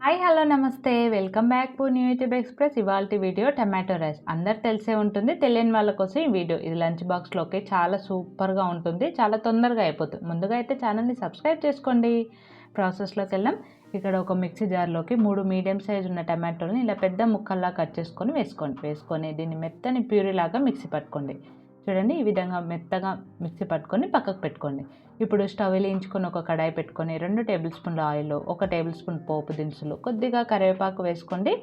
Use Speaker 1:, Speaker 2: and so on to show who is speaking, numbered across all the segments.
Speaker 1: Hi hello నమస్తే welcome back to new YouTube express. ఇవాల్టి video tomato rice. అందరు తెలిసే ఉంటుంది, తెలియని వాళ్ళ కోసం ఈ వీడియో. ఇది లంచ్ బాక్స్లోకి చాలా సూపర్గా ఉంటుంది, చాలా తొందరగా అయిపోతుంది. ముందుగా అయితే ఛానల్ని సబ్స్క్రైబ్ చేసుకోండి. ప్రాసెస్లోకి వెళ్ళాం. ఇక్కడ ఒక మిక్సీ జార్లోకి 3 మీడియం సైజు ఉన్న టమాటోని ఇలా పెద్ద ముక్కల్లా కట్ చేసుకొని వేసుకొని దీన్ని మెత్తని ప్యూరీ లాగా మిక్సీ పట్టుకోండి. చూడండి, ఈ విధంగా మెత్తగా మిక్సీ పట్టుకొని పక్కకు పెట్టుకోండి. ఇప్పుడు స్టవ్ వెలిగించుకొని ఒక కడాయి పెట్టుకొని 2 టేబుల్ స్పూన్ల ఆయిల్, 1 టేబుల్ స్పూన్ పోపు దినుసులు, కొద్దిగా కరివేపాకు వేసుకొని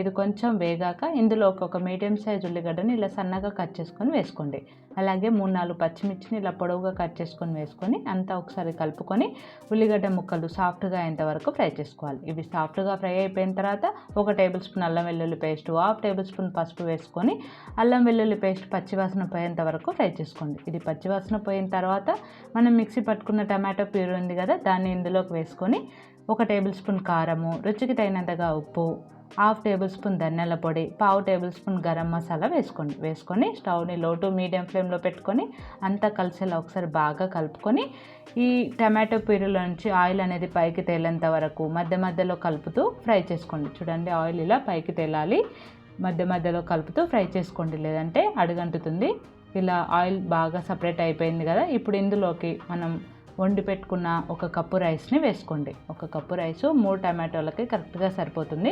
Speaker 1: ఇది కొంచెం వేగాక ఇందులోకి ఒక మీడియం సైజ్ ఉల్లిగడ్డని ఇలా సన్నగా కట్ చేసుకొని వేసుకోండి. అలాగే 3-4 పచ్చిమిర్చిని ఇలా పొడవుగా కట్ చేసుకొని వేసుకొని అంతా ఒకసారి కలుపుకొని ఉల్లిగడ్డ ముక్కలు సాఫ్ట్గా అయ్యేంత వరకు ఫ్రై చేసుకోవాలి. ఇవి సాఫ్ట్గా ఫ్రై అయిపోయిన తర్వాత 1 టేబుల్ స్పూన్ అల్లం వెల్లుల్లి పేస్ట్, 1/2 టేబుల్ స్పూన్ పసుపు వేసుకొని అల్లం వెల్లుల్లి పేస్ట్ పచ్చివాసన పోయేంత వరకు ఫ్రై చేసుకోండి. ఇది పచ్చివాసన పోయిన తర్వాత మనం మిక్సీ పట్టుకున్న టమాటో ప్యూరీ ఉంది కదా, దాన్ని ఇందులోకి వేసుకొని 1 టేబుల్ స్పూన్ కారము, రుచికి తగినంతగా ఉప్పు, 1/2 టేబుల్ స్పూన్ ధనియాల పొడి, 1/2 టేబుల్ స్పూన్ గరం మసాలా వేసుకొని స్టవ్ని లో టు మీడియం ఫ్లేమ్లో పెట్టుకొని అంతా కలిసేలా ఒకసారి బాగా కలుపుకొని ఈ టమాటో ప్యూరీలో నుంచి ఆయిల్ అనేది పైకి తేలేంత వరకు మధ్య మధ్యలో కలుపుతూ ఫ్రై చేసుకోండి. చూడండి, ఆయిల్ ఇలా పైకి తేలాలి. మధ్య మధ్యలో కలుపుతూ ఫ్రై చేసుకోండి, లేదంటే అడుగంటుతుంది. ఇలా ఆయిల్ బాగా సపరేట్ అయిపోయింది కదా. ఇప్పుడు ఇందులోకి మనం వండి పెట్టుకున్న 1 కప్పు రైస్ని వేసుకోండి. 1 కప్పు రైసు 3 టమాటోలకి కరెక్ట్గా సరిపోతుంది.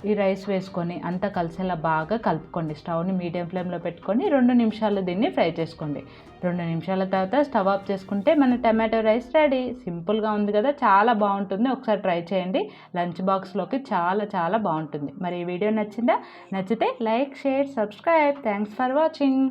Speaker 1: ఈ రైస్ వేసుకొని అంతా కలిసేలా బాగా కలుపుకోండి. స్టవ్ని మీడియం ఫ్లేమ్లో పెట్టుకొని 2 నిమిషాలు దీన్ని ఫ్రై చేసుకోండి. 2 నిమిషాల తర్వాత స్టవ్ ఆఫ్ చేసుకుంటే మన టమాటో రైస్ రెడీ. సింపుల్గా ఉంది కదా, చాలా బాగుంటుంది. ఒకసారి ట్రై చేయండి. లంచ్ బాక్స్లోకి చాలా చాలా బాగుంటుంది. మరి ఈ వీడియో నచ్చితే like, share, subscribe. Thanks for watching.